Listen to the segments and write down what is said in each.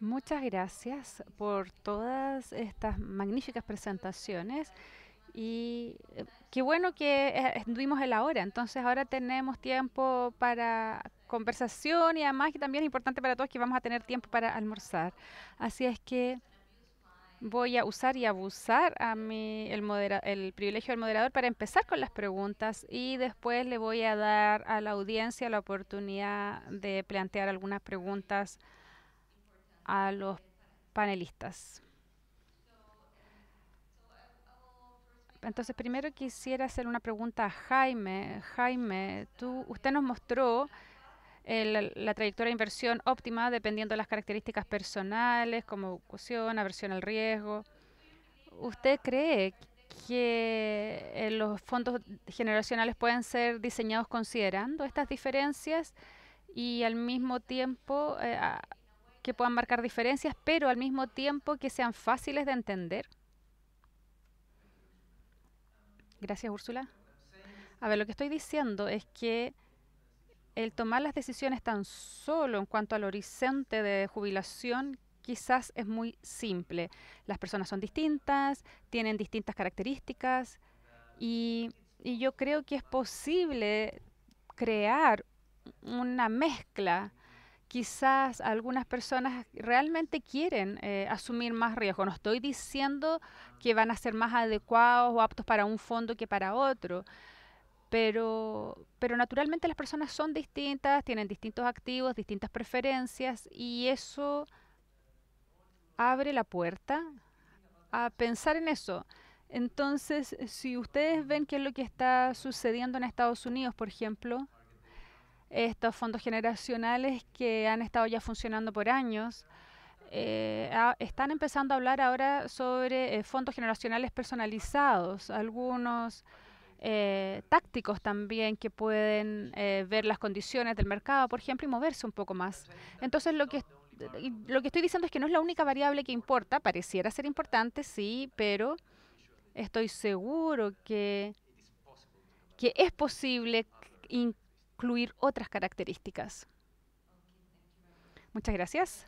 Muchas gracias por todas estas magníficas presentaciones y qué bueno que estuvimos en la hora. Entonces ahora tenemos tiempo para conversación y además que también es importante para todos que vamos a tener tiempo para almorzar. Así es que voy a usar y abusar a el privilegio del moderador para empezar con las preguntas y después le voy a dar a la audiencia la oportunidad de plantear algunas preguntas a los panelistas. Entonces, primero quisiera hacer una pregunta a Jaime. Jaime, usted nos mostró la trayectoria de inversión óptima dependiendo de las características personales, como vocación, aversión al riesgo. ¿Usted cree que los fondos generacionales pueden ser diseñados considerando estas diferencias y al mismo tiempo que puedan marcar diferencias, pero al mismo tiempo que sean fáciles de entender? Gracias, Úrsula. A ver, lo que estoy diciendo es que el tomar las decisiones tan solo en cuanto al horizonte de jubilación quizás es muy simple. Las personas son distintas, tienen distintas características y, y yo creo que es posible crear una mezcla. Quizás algunas personas realmente quieren asumir más riesgo. No estoy diciendo que van a ser más adecuados o aptos para un fondo que para otro, pero naturalmente las personas son distintas, tienen distintos activos, distintas preferencias y eso abre la puerta a pensar en eso. Entonces, si ustedes ven qué es lo que está sucediendo en Estados Unidos, por ejemplo, estos fondos generacionales que han estado ya funcionando por años, están empezando a hablar ahora sobre fondos generacionales personalizados. Algunos tácticos también que pueden ver las condiciones del mercado, por ejemplo, y moverse un poco más. Entonces, lo que estoy diciendo es que no es la única variable que importa, pareciera ser importante, sí, pero estoy seguro que es posible incluir otras características. Muchas gracias.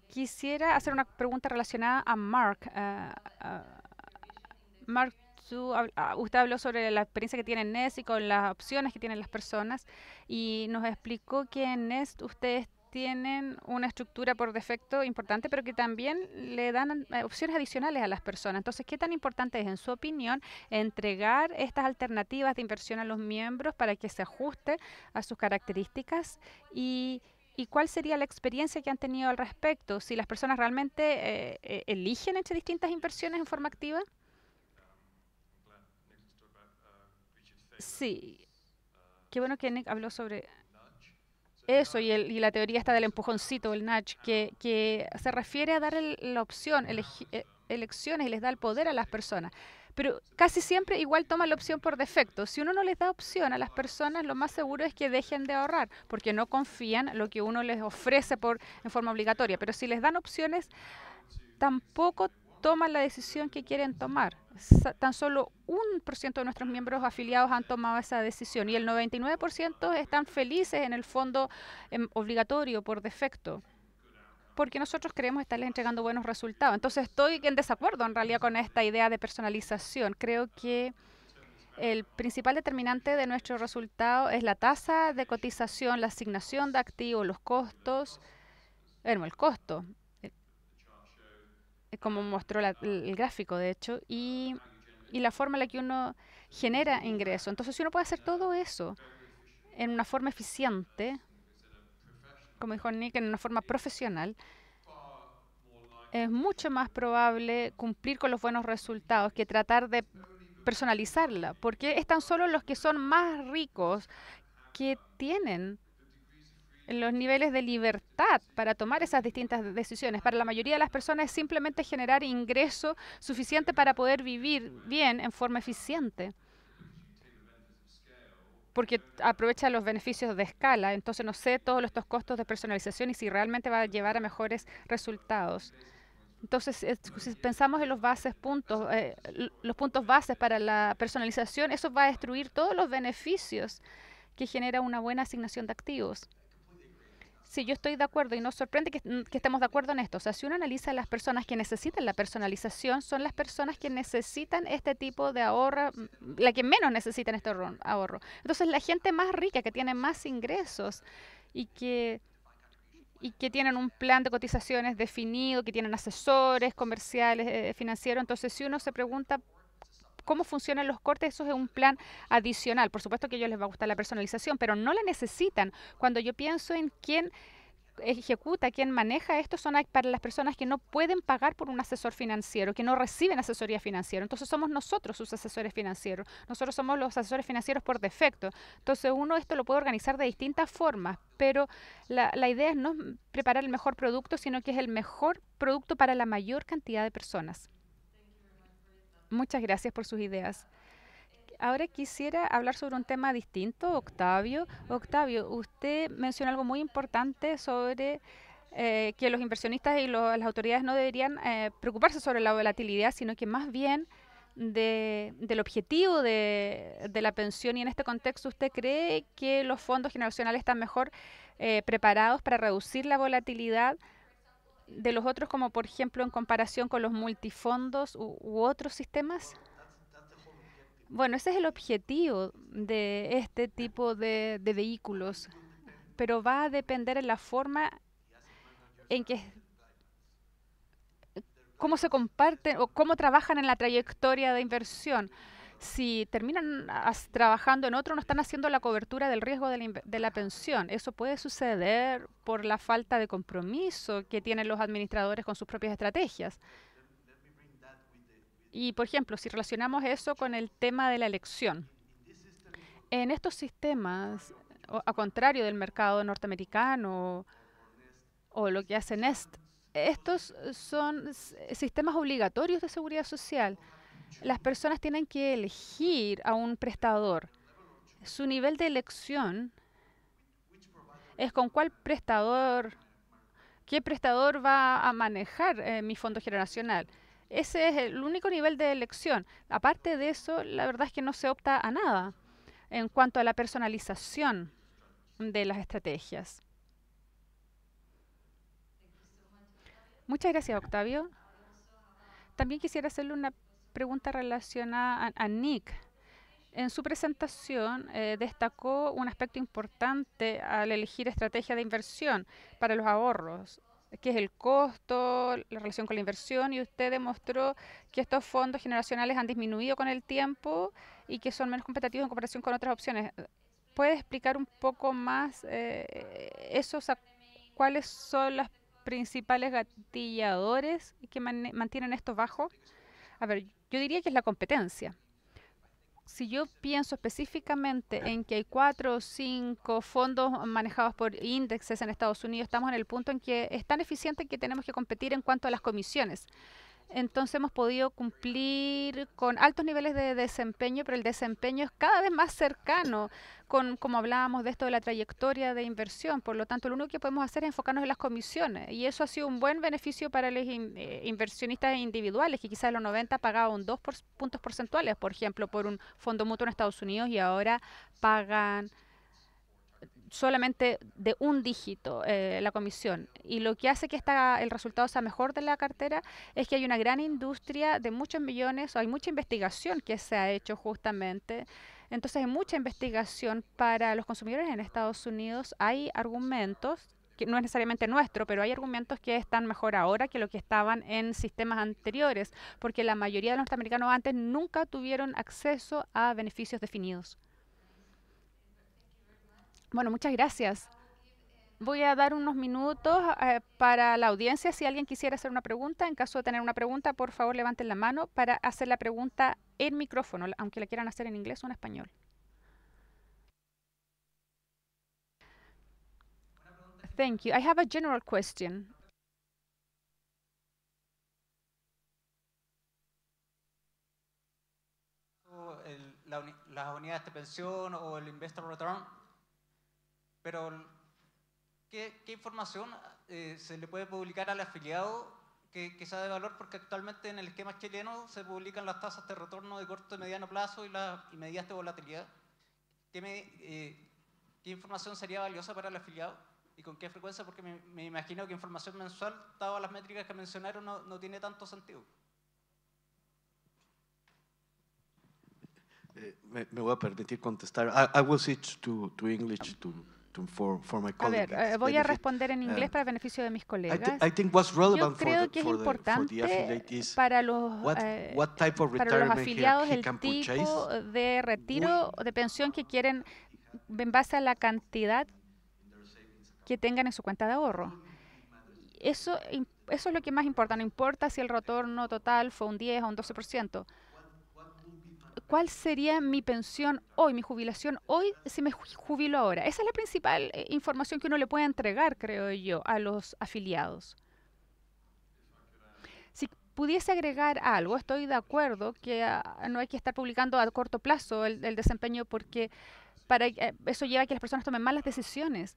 Quisiera hacer una pregunta relacionada a Mark. Mark, usted habló sobre la experiencia que tiene en Nest y con las opciones que tienen las personas y nos explicó que en Nest ustedes tienen una estructura por defecto importante, pero que también le dan opciones adicionales a las personas. Entonces, ¿qué tan importante es, en su opinión, entregar estas alternativas de inversión a los miembros para que se ajuste a sus características? ¿Y cuál sería la experiencia que han tenido al respecto? Si las personas realmente eligen entre distintas inversiones en forma activa. Sí, qué bueno que Nick habló sobre eso y la teoría está del empujoncito, el nudge, que se refiere a dar la opción, elecciones y les da el poder a las personas. Pero casi siempre igual toma la opción por defecto. Si uno no les da opción a las personas, lo más seguro es que dejen de ahorrar, porque no confían en lo que uno les ofrece en forma obligatoria. Pero si les dan opciones, tampoco toman la decisión que quieren tomar. Tan solo 1% de nuestros miembros afiliados han tomado esa decisión y el 99% están felices en el fondo obligatorio por defecto, porque nosotros creemos estarles entregando buenos resultados. Entonces estoy en desacuerdo en realidad con esta idea de personalización. Creo que el principal determinante de nuestro resultado es la tasa de cotización, la asignación de activos, los costos, bueno, el costo, como mostró el gráfico, de hecho, y la forma en la que uno genera ingreso. Entonces, si uno puede hacer todo eso en una forma eficiente, como dijo Nick, en una forma profesional, es mucho más probable cumplir con los buenos resultados que tratar de personalizarla, porque es tan solo los que son más ricos que tienen los niveles de libertad para tomar esas distintas decisiones. Para la mayoría de las personas es simplemente generar ingreso suficiente para poder vivir bien en forma eficiente, porque aprovecha los beneficios de escala. Entonces no sé todos estos costos de personalización y si realmente va a llevar a mejores resultados. Entonces, si pensamos en los puntos bases para la personalización, eso va a destruir todos los beneficios que genera una buena asignación de activos. Sí, yo estoy de acuerdo y nos sorprende que estemos de acuerdo en esto. O sea, si uno analiza a las personas que necesitan la personalización, son las personas que necesitan este tipo de ahorro, la que menos necesitan este ahorro. Entonces, la gente más rica, que tiene más ingresos y que tienen un plan de cotizaciones definido, que tienen asesores comerciales, financieros. Entonces, si uno se pregunta cómo funcionan los cortes, eso es un plan adicional. Por supuesto que a ellos les va a gustar la personalización, pero no la necesitan. Cuando yo pienso en quién ejecuta, quien maneja esto, son para las personas que no pueden pagar por un asesor financiero, que no reciben asesoría financiera. Entonces somos nosotros sus asesores financieros. Nosotros somos los asesores financieros por defecto. Entonces uno esto lo puede organizar de distintas formas, pero la idea es no preparar el mejor producto, sino que es el mejor producto para la mayor cantidad de personas. Muchas gracias por sus ideas. Ahora quisiera hablar sobre un tema distinto, Octavio. Octavio, usted mencionó algo muy importante sobre que los inversionistas y las autoridades no deberían preocuparse sobre la volatilidad, sino que más bien del objetivo de la pensión. Y en este contexto, ¿usted cree que los fondos generacionales están mejor preparados para reducir la volatilidad de los otros, como por ejemplo en comparación con los multifondos u otros sistemas? Bueno, ese es el objetivo de este tipo de vehículos, pero va a depender en la forma en que cómo se comparten o cómo trabajan en la trayectoria de inversión. Si terminan trabajando en otro, no están haciendo la cobertura del riesgo de la pensión. Eso puede suceder por la falta de compromiso que tienen los administradores con sus propias estrategias. Y, por ejemplo, si relacionamos eso con el tema de la elección, en estos sistemas, a contrario del mercado norteamericano o lo que hace Nest, estos son sistemas obligatorios de seguridad social. Las personas tienen que elegir a un prestador. Su nivel de elección es con qué prestador va a manejar mi fondo generacional. Ese es el único nivel de elección. Aparte de eso, la verdad es que no se opta a nada en cuanto a la personalización de las estrategias. Muchas gracias, Octavio. También quisiera hacerle una pregunta relacionada a Nick. En su presentación destacó un aspecto importante al elegir estrategia de inversión para los ahorros, que es el costo, la relación con la inversión, y usted demostró que estos fondos generacionales han disminuido con el tiempo y que son menos competitivos en comparación con otras opciones. ¿Puede explicar un poco más eso? O sea, cuáles son los principales gatilladores que mantienen esto bajo? A ver, yo diría que es la competencia. Si yo pienso específicamente en que hay 4 o 5 fondos manejados por índices en Estados Unidos, estamos en el punto en que es tan eficiente que tenemos que competir en cuanto a las comisiones. Entonces hemos podido cumplir con altos niveles de desempeño, pero el desempeño es cada vez más cercano con, como hablábamos de esto de la trayectoria de inversión. Por lo tanto, lo único que podemos hacer es enfocarnos en las comisiones. Y eso ha sido un buen beneficio para los inversionistas individuales, que quizás en los 90 pagaban 2 puntos porcentuales, por ejemplo, por un fondo mutuo en Estados Unidos y ahora pagan solamente de un dígito la comisión. Y lo que hace que el resultado sea mejor de la cartera es que hay una gran industria de muchos millones, o hay mucha investigación que se ha hecho justamente. Entonces hay mucha investigación para los consumidores en Estados Unidos. Hay argumentos, que no es necesariamente nuestro, pero hay argumentos que están mejor ahora que lo que estaban en sistemas anteriores, porque la mayoría de los norteamericanos antes nunca tuvieron acceso a beneficios definidos. Bueno, muchas gracias. Voy a dar unos minutos para la audiencia. Si alguien quisiera hacer una pregunta, en caso de tener una pregunta, por favor levanten la mano para hacer la pregunta en micrófono, aunque la quieran hacer en inglés o en español. Thank you. I have a general question. Las unidades de pensión o el investor return, pero ¿qué información se le puede publicar al afiliado que sea de valor? Porque actualmente en el esquema chileno se publican las tasas de retorno de corto y mediano plazo y medidas de volatilidad. ¿Qué información sería valiosa para el afiliado? ¿Y con qué frecuencia? Porque me imagino que información mensual, dadas las métricas que mencionaron, no tiene tanto sentido. Me voy a permitir contestar. I will switch to English for my A ver, colleagues' voy a benefit. responder en inglés para beneficio de mis colegas. I think what's Yo relevant creo que es for the importante affiliate is para los what type of para los retirement afiliados he el can tipo purchase. de retiro o de pensión que quieren en base a la cantidad que tengan en su cuenta de ahorro. Eso es lo que más importa. No importa si el retorno total fue un 10 o un 12%. ¿Cuál sería mi pensión hoy, mi jubilación hoy, si me jubilo ahora? Esa es la principal información que uno le puede entregar, creo yo, a los afiliados. Si pudiese agregar algo, estoy de acuerdo que no hay que estar publicando a corto plazo el desempeño porque eso lleva a que las personas tomen malas decisiones.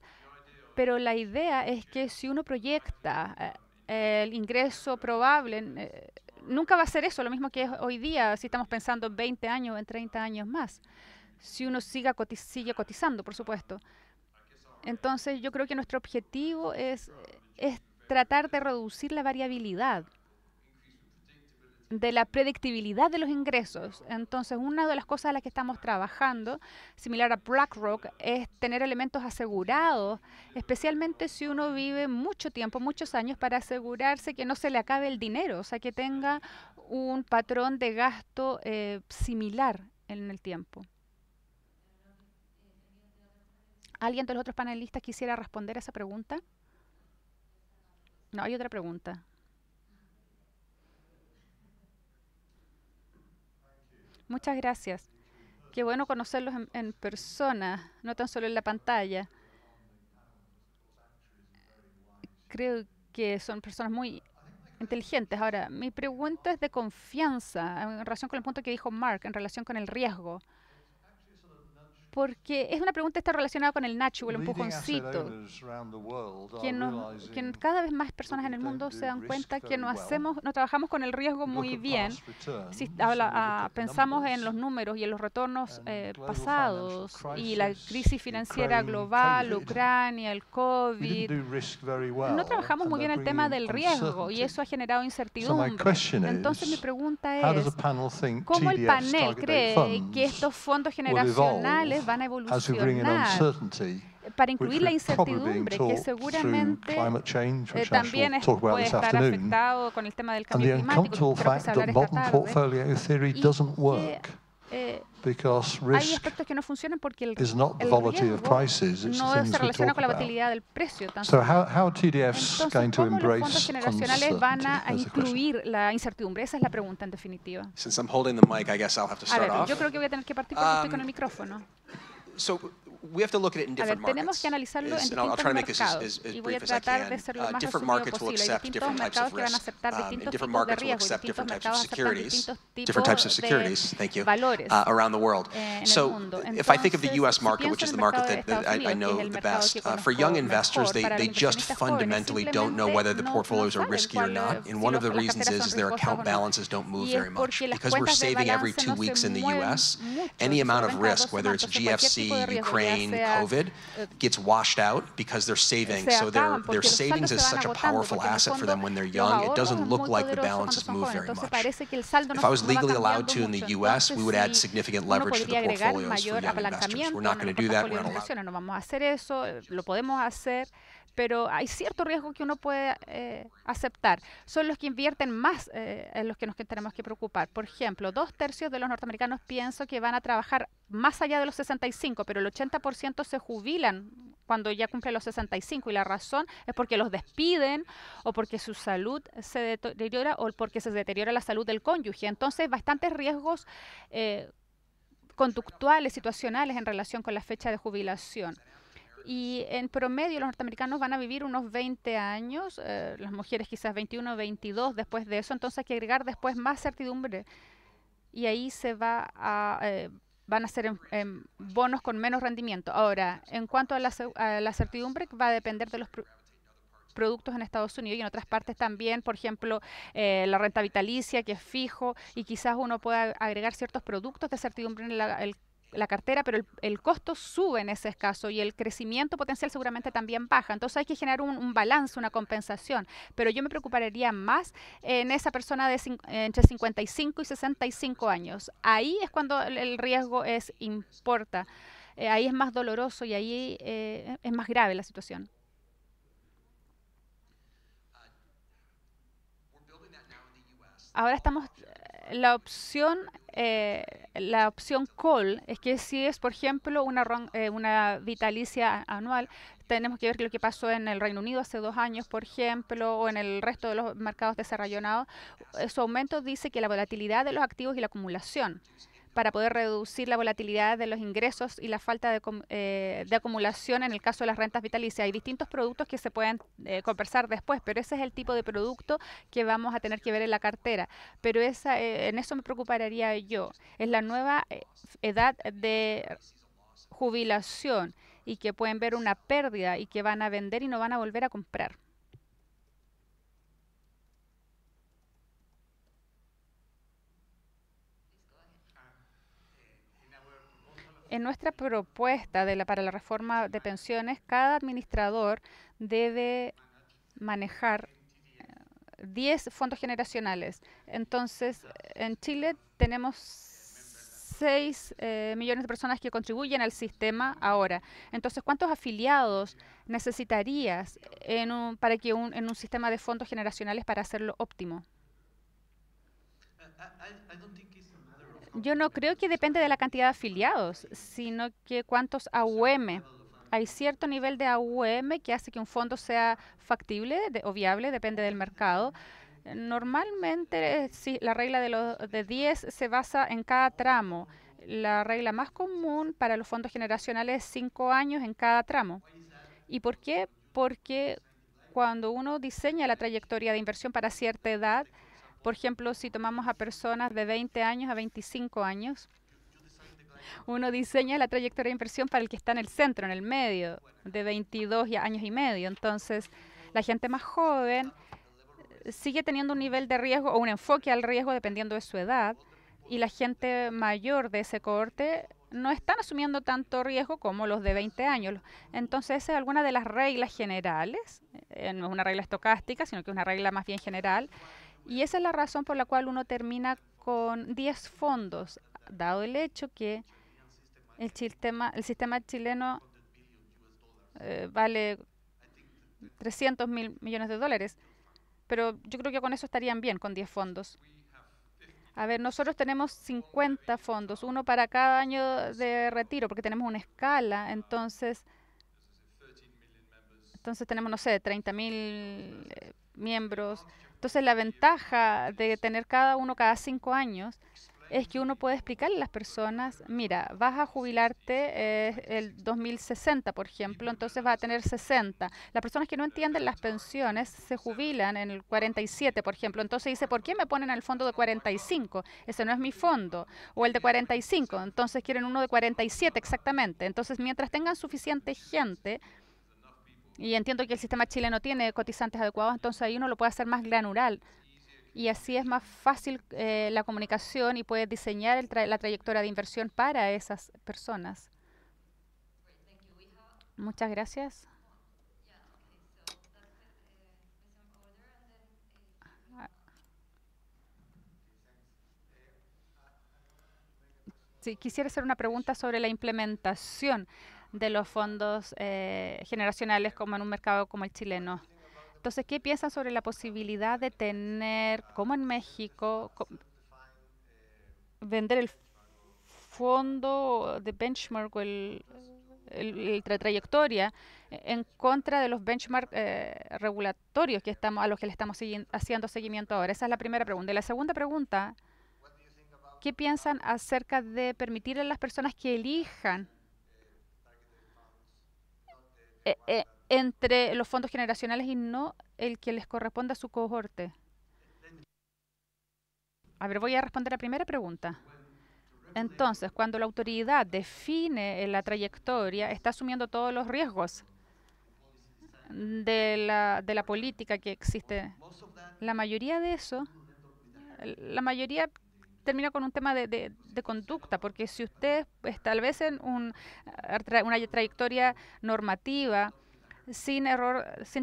Pero la idea es que si uno proyecta el ingreso probable, nunca va a ser eso, lo mismo que es hoy día, si estamos pensando en 20 años o en 30 años más. Si uno sigue cotizando, por supuesto. Entonces, yo creo que nuestro objetivo es tratar de reducir la variabilidad de la predictibilidad de los ingresos. Entonces, una de las cosas a las que estamos trabajando, similar a BlackRock, es tener elementos asegurados, especialmente si uno vive mucho tiempo, muchos años, para asegurarse que no se le acabe el dinero, o sea, que tenga un patrón de gasto similar en el tiempo. ¿Alguien de los otros panelistas quisiera responder a esa pregunta? No, hay otra pregunta. Muchas gracias. Qué bueno conocerlos en persona, no tan solo en la pantalla. Creo que son personas muy inteligentes. Ahora, mi pregunta es de confianza en relación con el punto que dijo Mark, en relación con el riesgo. Porque es una pregunta que está relacionada con el nudge o el empujoncito. Que cada vez más personas en el mundo se dan cuenta que no trabajamos con el riesgo muy bien. Si pensamos en los números y en los retornos pasados y la crisis financiera global, Ucrania, el COVID, no trabajamos muy bien el tema del riesgo y eso ha generado incertidumbre. Entonces mi pregunta es, ¿cómo el panel cree que estos fondos generacionales van a evolucionar para incluir la incertidumbre, que seguramente también puede estar afectado con el tema del cambio climático, que creo que se hablará esta tarde? Hay aspectos que no funcionan porque el riesgo no se relaciona con la volatilidad del precio. Entonces, ¿cómo los fondos generacionales van a incluir la incertidumbre? Esa es la pregunta en definitiva. A ver, yo creo que voy a tener que partir porque estoy con el micrófono. A ver, tenemos que analizarlo en distintos mercados y voy a tratar de ser lo más resumido posible. Hay distintos mercados que van a aceptar distintos tipos de riesgo y distintos mercados aceptan distintos tipos de valores en el mundo. Entonces, si pienso en el mercado de Estados Unidos, que es el mercado que conozco mejor para los inversionistas jóvenes, simplemente no saben si las carteras son riesgosas o no. Y es porque las cuentas de balance no se mueven mucho. Any amount of risk, whether it's GFC, Ukraine, COVID, gets washed out because they're saving. So their savings is such a powerful asset for them when they're young. It doesn't look like the balances move very much. If I was legally allowed to in the US, we would add significant leverage to the portfolios for young investors. We're not going to do that. We're not allowed. No vamos a hacer eso, lo podemos hacer, pero hay cierto riesgo que uno puede aceptar. Son los que invierten más en los que nos tenemos que preocupar. Por ejemplo, 2/3 de los norteamericanos pienso que van a trabajar más allá de los 65, pero el 80% se jubilan cuando ya cumplen los 65 y la razón es porque los despiden o porque su salud se deteriora o porque se deteriora la salud del cónyuge. Entonces, bastantes riesgos conductuales, situacionales en relación con la fecha de jubilación. Y en promedio los norteamericanos van a vivir unos 20 años, las mujeres quizás 21 o 22 después de eso, entonces hay que agregar después más certidumbre y ahí van a ser en bonos con menos rendimiento. Ahora, en cuanto a la certidumbre, va a depender de los productos en Estados Unidos y en otras partes también, por ejemplo, la renta vitalicia, que es fijo, y quizás uno pueda agregar ciertos productos de certidumbre en la cartera, pero el costo sube en ese caso y el crecimiento potencial seguramente también baja. Entonces hay que generar un balance, una compensación. Pero yo me preocuparía más en esa persona de entre 55 y 65 años. Ahí es cuando el riesgo importa. Ahí es más doloroso y ahí es más grave la situación. Ahora estamos, la opción call es que si es, por ejemplo, una vitalicia anual, tenemos que ver lo que pasó en el Reino Unido hace 2 años, por ejemplo, o en el resto de los mercados desarrollados. Su aumento dice que la volatilidad de los activos y la acumulación para poder reducir la volatilidad de los ingresos y la falta de acumulación en el caso de las rentas vitalicias. Hay distintos productos que se pueden conversar después, pero ese es el tipo de producto que vamos a tener que ver en la cartera. Pero en eso me preocuparía yo. Es la nueva edad de jubilación y que pueden ver una pérdida y que van a vender y no van a volver a comprar. En nuestra propuesta para la reforma de pensiones, cada administrador debe manejar 10 fondos generacionales. Entonces, en Chile tenemos 6 millones de personas que contribuyen al sistema ahora. Entonces, ¿cuántos afiliados necesitarías en un sistema de fondos generacionales para hacerlo óptimo? Yo no creo que depende de la cantidad de afiliados, sino que cuántos AUM. Hay cierto nivel de AUM que hace que un fondo sea factible o viable, depende del mercado. Normalmente, sí, la regla de 10 se basa en cada tramo. La regla más común para los fondos generacionales es 5 años en cada tramo. ¿Y por qué? Porque cuando uno diseña la trayectoria de inversión para cierta edad, por ejemplo, si tomamos a personas de 20 años a 25 años, uno diseña la trayectoria de inversión para el que está en el centro, en el medio, de 22 años y medio. Entonces, la gente más joven sigue teniendo un nivel de riesgo o un enfoque al riesgo dependiendo de su edad, y la gente mayor de ese cohorte no están asumiendo tanto riesgo como los de 20 años. Entonces, esa es alguna de las reglas generales. No es una regla estocástica, sino que es una regla más bien general. Y esa es la razón por la cual uno termina con 10 fondos, dado el hecho que el sistema chileno vale 300 mil millones de dólares. Pero yo creo que con eso estarían bien, con 10 fondos. A ver, nosotros tenemos 50 fondos, uno para cada año de retiro, porque tenemos una escala. Entonces tenemos, no sé, 30.000 miembros. Entonces, la ventaja de tener cada uno cada 5 años es que uno puede explicarle a las personas, mira, vas a jubilarte el 2060, por ejemplo, entonces vas a tener 60. Las personas que no entienden las pensiones se jubilan en el 47, por ejemplo. Entonces dice, ¿por qué me ponen el fondo de 45? Ese no es mi fondo. O el de 45, entonces quieren uno de 47 exactamente. Entonces, mientras tengan suficiente gente, y entiendo que el sistema chileno tiene cotizantes adecuados, entonces ahí uno lo puede hacer más granular. Y así es más fácil la comunicación y puede diseñar la trayectoria de inversión para esas personas. Muchas gracias. Sí, quisiera hacer una pregunta sobre la implementación de los fondos generacionales como en un mercado como el chileno. Entonces, ¿qué piensan sobre la posibilidad de tener, como en México, vender el fondo de benchmark o la trayectoria en contra de los benchmark regulatorios a los que le estamos haciendo seguimiento ahora? Esa es la primera pregunta. Y la segunda pregunta, ¿qué piensan acerca de permitir a las personas que elijan entre los fondos generacionales y no el que les corresponde a su cohorte? A ver, voy a responder la primera pregunta. Entonces, cuando la autoridad define la trayectoria, está asumiendo todos los riesgos de la política que existe. La mayoría de eso, la mayoría termina con un tema de conducta, porque si ustedes establecen una trayectoria normativa sin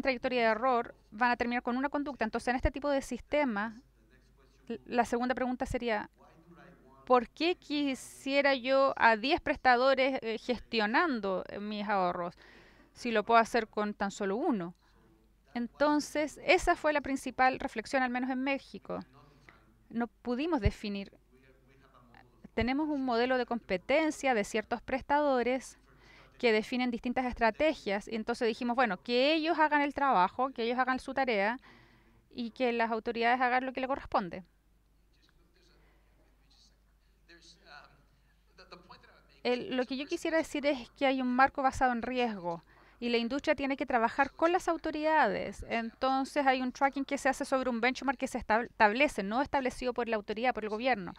trayectoria de error, van a terminar con una conducta. Entonces, en este tipo de sistema, la segunda pregunta sería, ¿por qué quisiera yo a 10 prestadores gestionando mis ahorros si lo puedo hacer con tan solo uno? Entonces, esa fue la principal reflexión, al menos en México. No pudimos definir. Tenemos un modelo de competencia de ciertos prestadores que definen distintas estrategias. Y entonces dijimos, bueno, que ellos hagan el trabajo, que ellos hagan su tarea y que las autoridades hagan lo que le corresponde. Lo que yo quisiera decir es que hay un marco basado en riesgo y la industria tiene que trabajar con las autoridades. Entonces hay un tracking que se hace sobre un benchmark que se establece, no establecido por la autoridad, por el gobierno.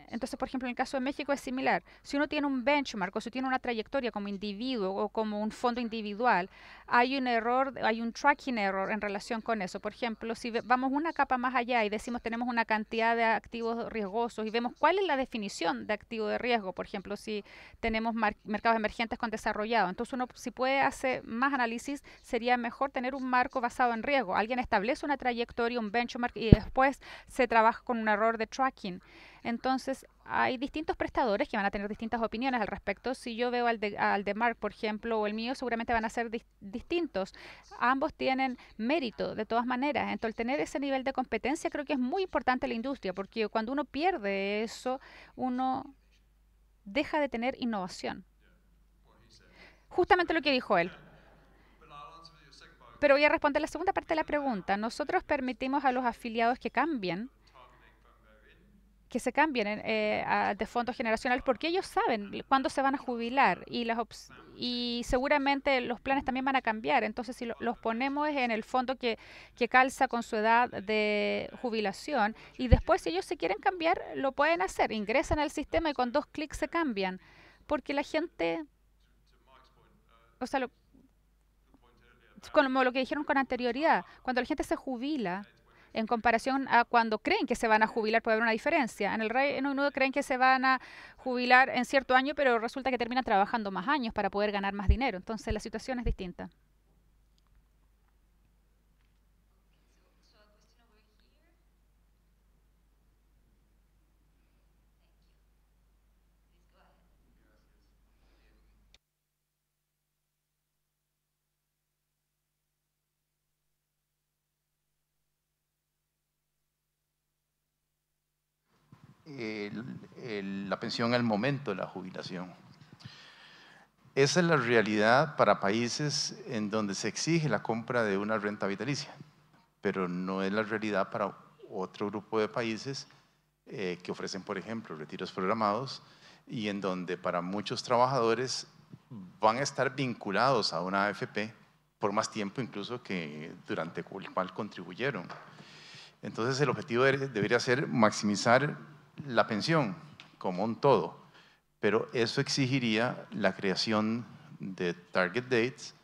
Entonces, por ejemplo, en el caso de México es similar. Si uno tiene un benchmark o si tiene una trayectoria como individuo o como un fondo individual, hay un error, hay un tracking error en relación con eso. Por ejemplo, si vamos una capa más allá y decimos tenemos una cantidad de activos riesgosos y vemos cuál es la definición de activo de riesgo, por ejemplo, si tenemos mercados emergentes con desarrollado. Entonces, uno si puede hacer más análisis, sería mejor tener un marco basado en riesgo. Alguien establece una trayectoria, un benchmark y después se trabaja con un error de tracking. Entonces, hay distintos prestadores que van a tener distintas opiniones al respecto. Si yo veo al de Mark, por ejemplo, o el mío, seguramente van a ser distintos. Ambos tienen mérito, de todas maneras. Entonces, tener ese nivel de competencia creo que es muy importante en la industria, porque cuando uno pierde eso, uno deja de tener innovación. Justamente lo que dijo él. Pero voy a responder la segunda parte de la pregunta. Nosotros permitimos a los afiliados que cambien, que se cambien de fondos generacionales porque ellos saben cuándo se van a jubilar y seguramente los planes también van a cambiar. Entonces, si los ponemos en el fondo que calza con su edad de jubilación y después si ellos se quieren cambiar, lo pueden hacer. Ingresan al sistema y con 2 clics se cambian. Porque la gente, o sea, como lo que dijeron con anterioridad, cuando la gente se jubila, en comparación a cuando creen que se van a jubilar, puede haber una diferencia. En el Reino Unido creen que se van a jubilar en cierto año, pero resulta que terminan trabajando más años para poder ganar más dinero. Entonces la situación es distinta. La pensión al momento de la jubilación. Esa es la realidad para países en donde se exige la compra de una renta vitalicia, pero no es la realidad para otro grupo de países que ofrecen, por ejemplo, retiros programados y en donde para muchos trabajadores van a estar vinculados a una AFP por más tiempo incluso que durante el cual contribuyeron. Entonces el objetivo debería ser maximizar la pensión como un todo, pero eso exigiría la creación de target dates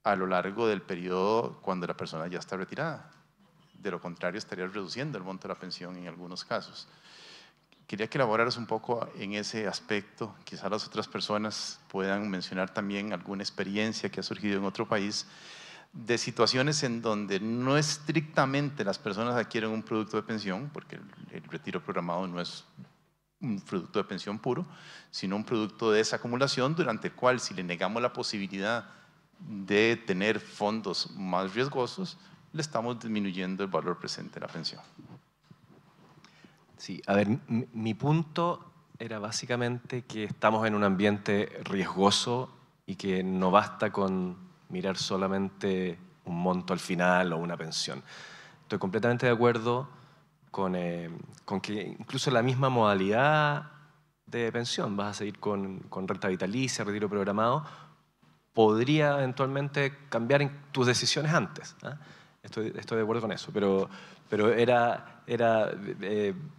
a lo largo del periodo cuando la persona ya está retirada. De lo contrario, estaría reduciendo el monto de la pensión en algunos casos. Quería que elaboraras un poco en ese aspecto. Quizás las otras personas puedan mencionar también alguna experiencia que ha surgido en otro país de situaciones en donde no estrictamente las personas adquieren un producto de pensión, porque el retiro programado no es un producto de pensión puro, sino un producto de esa acumulación durante el cual si le negamos la posibilidad de tener fondos más riesgosos, le estamos disminuyendo el valor presente de la pensión. Sí, a ver, mi punto era básicamente que estamos en un ambiente riesgoso y que no basta con mirar solamente un monto al final o una pensión. Estoy completamente de acuerdo con que incluso la misma modalidad de pensión, vas a seguir con renta vitalicia, retiro programado, podría eventualmente cambiar en tus decisiones antes. Estoy de acuerdo con eso, pero era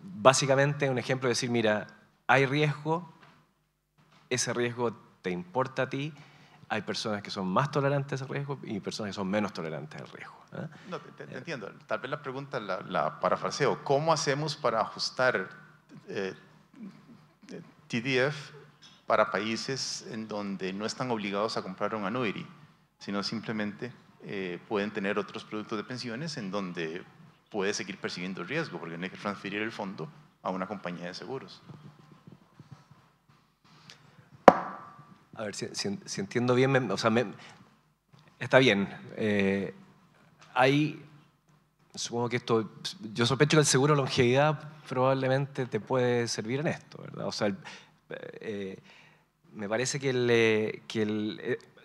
básicamente un ejemplo de decir, mira, hay riesgo, ese riesgo te importa a ti, hay personas que son más tolerantes al riesgo y personas que son menos tolerantes al riesgo. No, te entiendo. Tal vez la pregunta la parafraseo. ¿Cómo hacemos para ajustar TDF para países en donde no están obligados a comprar un annuity, sino simplemente pueden tener otros productos de pensiones en donde puede seguir percibiendo riesgo, porque no hay que transferir el fondo a una compañía de seguros? A ver, si entiendo bien, está bien. Supongo que yo sospecho que el seguro de longevidad probablemente te puede servir en esto, ¿verdad? O sea, me parece que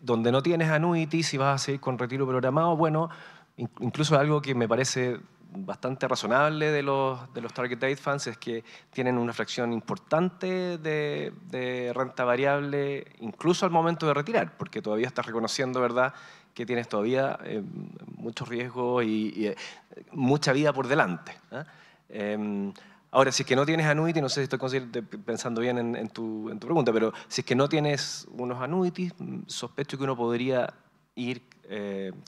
donde no tienes annuity, si vas a seguir con retiro programado, bueno, incluso algo que me parece bastante razonable de los Target Date Funds es que tienen una fracción importante de renta variable incluso al momento de retirar, porque todavía estás reconociendo, ¿verdad?, que tienes todavía muchos riesgos y mucha vida por delante. Ahora, si es que no tienes annuity, no sé si estoy pensando bien en tu pregunta, pero si es que no tienes unos annuities, sospecho que uno podría ir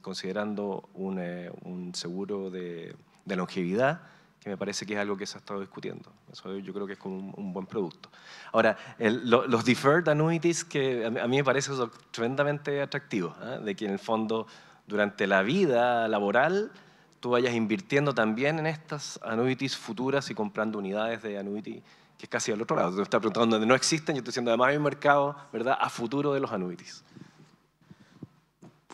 considerando un seguro de longevidad, que me parece que es algo que se ha estado discutiendo. Eso yo creo que es como un buen producto. Ahora, los deferred annuities, que a mí me parece eso tremendamente atractivo, de que en el fondo, durante la vida laboral, tú vayas invirtiendo también en estas annuities futuras y comprando unidades de annuity, que es casi al otro lado. Tú me estás preguntando donde no existen, yo estoy diciendo además hay un mercado, ¿verdad?, a futuro de los annuities.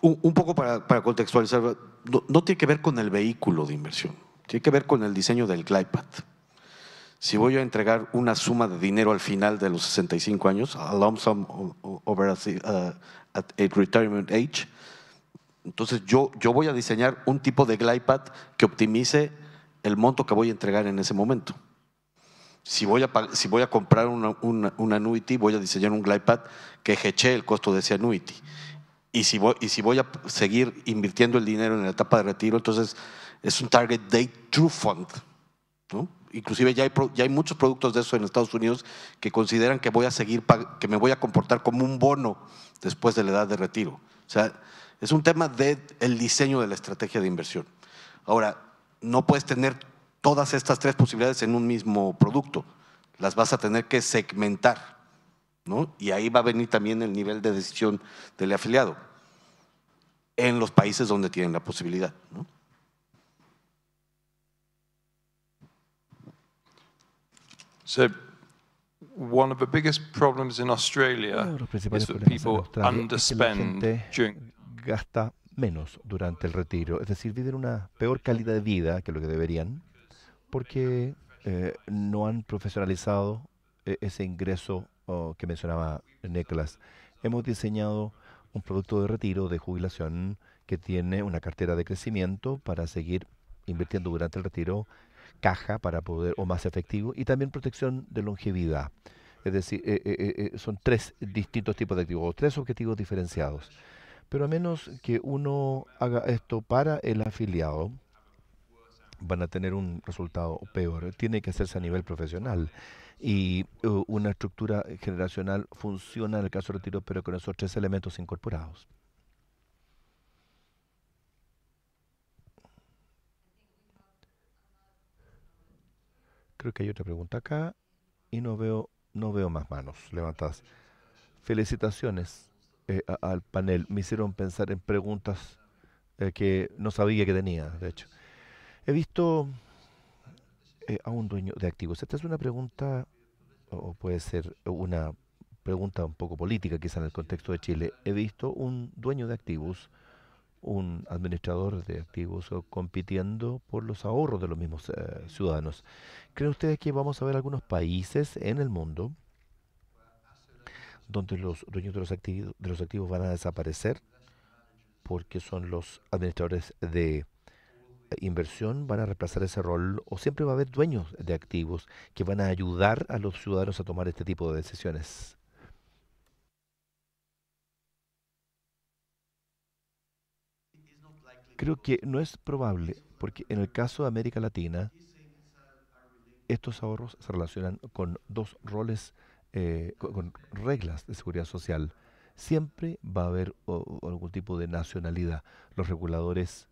Un poco para contextualizar, no tiene que ver con el vehículo de inversión, tiene que ver con el diseño del glide path. Si voy a entregar una suma de dinero al final de los 65 años, a lump sum over at a retirement age, entonces yo voy a diseñar un tipo de glide path que optimice el monto que voy a entregar en ese momento. Si voy a comprar un annuity, voy a diseñar un glide path que hedge el costo de ese annuity. Y si voy a seguir invirtiendo el dinero en la etapa de retiro, entonces es un Target Date True Fund, ¿no? Inclusive ya hay muchos productos de eso en Estados Unidos que consideran que que me voy a comportar como un bono después de la edad de retiro. O sea, es un tema del diseño de la estrategia de inversión. Ahora, no puedes tener todas estas tres posibilidades en un mismo producto. Las vas a tener que segmentar, ¿no? Y ahí va a venir también el nivel de decisión del afiliado en los países donde tienen la posibilidad, ¿no? So, one of the biggest problems in Australia is that people underspend during. Gasta menos durante el retiro, es decir, viven una peor calidad de vida que lo que deberían, porque no han profesionalizado ese ingreso que mencionaba Nicholas. Hemos diseñado un producto de retiro, de jubilación, que tiene una cartera de crecimiento para seguir invirtiendo durante el retiro, caja para poder, o más efectivo, y también protección de longevidad. Es decir, son tres distintos tipos de activos, tres objetivos diferenciados. Pero a menos que uno haga esto para el afiliado, van a tener un resultado peor. Tiene que hacerse a nivel profesional. Y una estructura generacional funciona en el caso de retiro, pero con esos tres elementos incorporados. Creo que hay otra pregunta acá y no veo más manos levantadas. Felicitaciones al panel. Me hicieron pensar en preguntas que no sabía que tenía, de hecho. He visto a un dueño de activos. Esta es una pregunta, o puede ser una pregunta un poco política, quizá en el contexto de Chile. He visto un dueño de activos, un administrador de activos, compitiendo por los ahorros de los mismos ciudadanos. ¿Creen ustedes que vamos a ver algunos países en el mundo donde los dueños de los activos van a desaparecer porque son los administradores de inversión, van a reemplazar ese rol, o siempre va a haber dueños de activos que van a ayudar a los ciudadanos a tomar este tipo de decisiones? Creo que no es probable, porque en el caso de América Latina, estos ahorros se relacionan con dos roles, con reglas de seguridad social. siempre va a haber algún tipo de nacionalidad. Los reguladores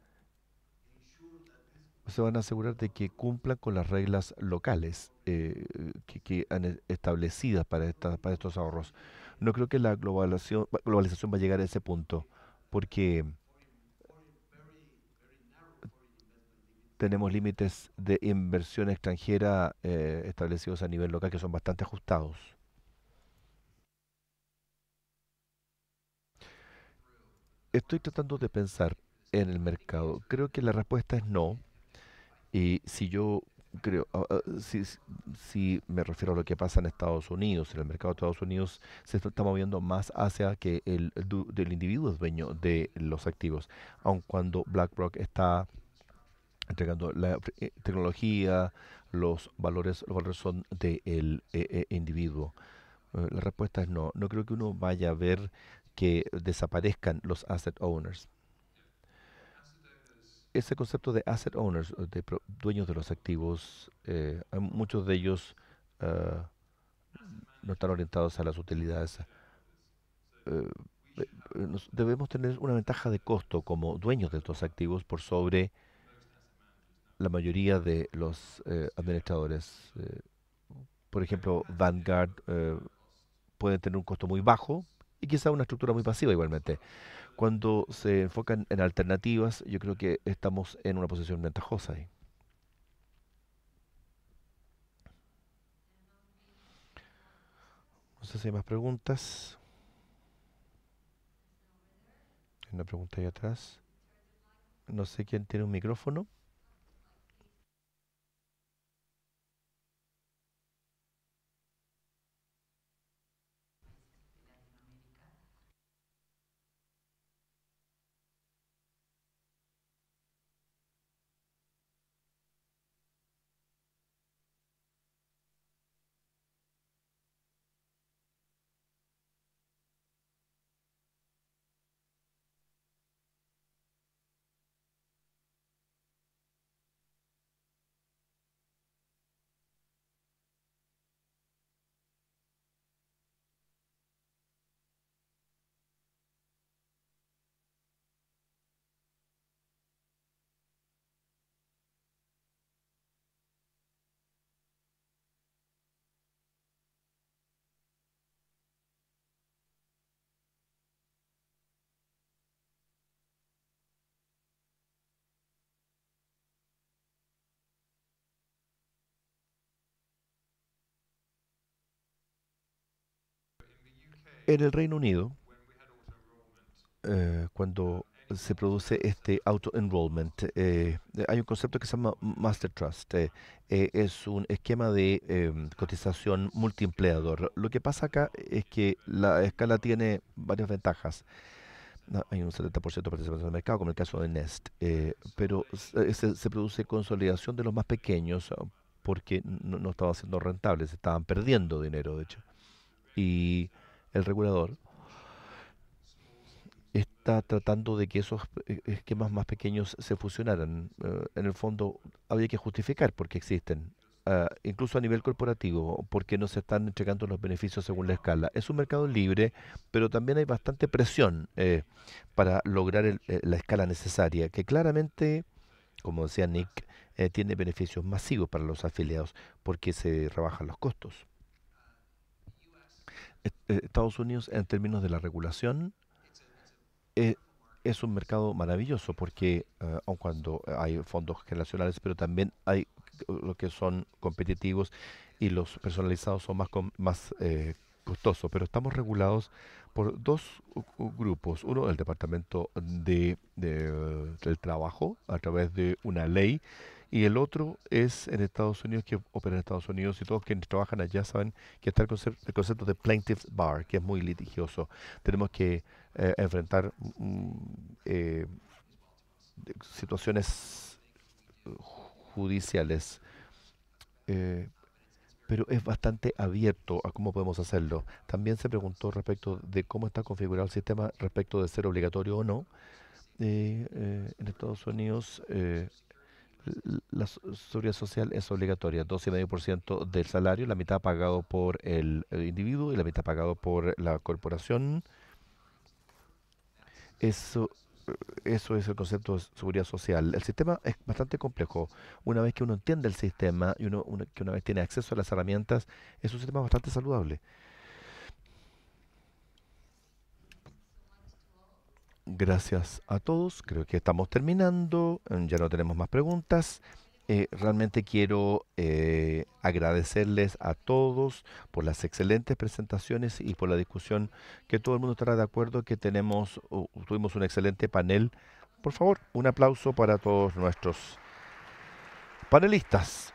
se van a asegurar de que cumplan con las reglas locales que han establecidas para estos ahorros. No creo que la globalización va a llegar a ese punto, porque tenemos límites de inversión extranjera establecidos a nivel local que son bastante ajustados. Estoy tratando de pensar en el mercado. Creo que la respuesta es no. Y si yo creo, si me refiero a lo que pasa en Estados Unidos, en el mercado de Estados Unidos se está moviendo más hacia que del individuo es dueño de los activos, aun cuando BlackRock está entregando la tecnología, los valores son del individuo. La respuesta es no. No creo que uno vaya a ver que desaparezcan los asset owners. Ese concepto de asset owners, de dueños de los activos, muchos de ellos no están orientados a las utilidades. Debemos tener una ventaja de costo como dueños de estos activos por sobre la mayoría de los administradores. Por ejemplo, Vanguard puede tener un costo muy bajo y quizá una estructura muy pasiva igualmente. Cuando se enfocan en alternativas, yo creo que estamos en una posición ventajosa ahí. No sé si hay más preguntas. Hay una pregunta ahí atrás. No sé quién tiene un micrófono. En el Reino Unido, cuando se produce este auto-enrollment, hay un concepto que se llama Master Trust. Es un esquema de cotización multiempleador. Lo que pasa acá es que la escala tiene varias ventajas. Hay un 70% de participación del mercado, como el caso de Nest, pero se produce consolidación de los más pequeños porque no estaban siendo rentables, estaban perdiendo dinero, de hecho. Y el regulador está tratando de que esos esquemas más pequeños se fusionaran. En el fondo, habría que justificar por qué existen, incluso a nivel corporativo, porque no se están entregando los beneficios según la escala. Es un mercado libre, pero también hay bastante presión para lograr la escala necesaria, que claramente, como decía Nick, tiene beneficios masivos para los afiliados, porque se rebajan los costos. Estados Unidos, en términos de la regulación, es un mercado maravilloso porque aun cuando hay fondos generacionales, pero también hay lo que son competitivos y los personalizados son más costosos, pero estamos regulados por dos grupos. Uno, el Departamento del Trabajo, a través de una ley, y el otro es en Estados Unidos, que opera en Estados Unidos, y todos quienes trabajan allá saben que está el concepto de plaintiff's bar, que es muy litigioso. Tenemos que enfrentar situaciones judiciales, pero es bastante abierto a cómo podemos hacerlo. También se preguntó respecto de cómo está configurado el sistema respecto de ser obligatorio o no. En Estados Unidos la seguridad social es obligatoria, 12,5% del salario, la mitad pagado por el individuo y la mitad pagado por la corporación. Eso es el concepto de seguridad social. El sistema es bastante complejo. Una vez que uno entiende el sistema y que una vez tiene acceso a las herramientas, es un sistema bastante saludable. Gracias a todos. Creo que estamos terminando. Ya no tenemos más preguntas. Realmente quiero agradecerles a todos por las excelentes presentaciones y por la discusión, que todo el mundo estará de acuerdo que tuvimos un excelente panel. Por favor, un aplauso para todos nuestros panelistas.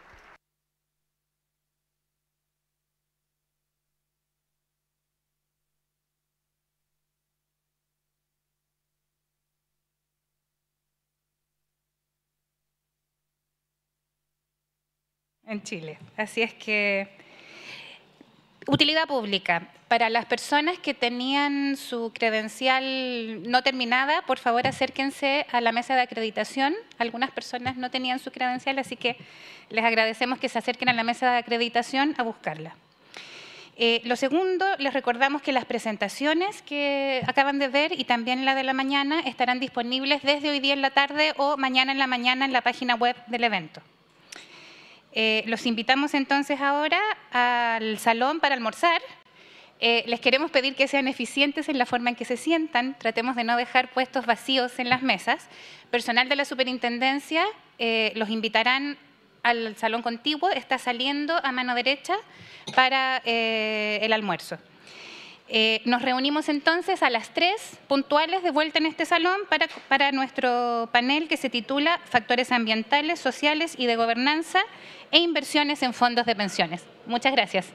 En Chile. Así es que, utilidad pública. Para las personas que tenían su credencial no terminada, por favor acérquense a la mesa de acreditación. Algunas personas no tenían su credencial, así que les agradecemos que se acerquen a la mesa de acreditación a buscarla. Lo segundo, les recordamos que las presentaciones que acaban de ver y también la de la mañana estarán disponibles desde hoy día en la tarde o mañana en la mañana en la página web del evento. Los invitamos entonces ahora al salón para almorzar. Les queremos pedir que sean eficientes en la forma en que se sientan. Tratemos de no dejar puestos vacíos en las mesas. Personal de la superintendencia los invitarán al salón contiguo. Está saliendo a mano derecha para el almuerzo. Nos reunimos entonces a las 3 puntuales de vuelta en este salón para nuestro panel que se titula Factores ambientales, sociales y de gobernanza e inversiones en fondos de pensiones. Muchas gracias.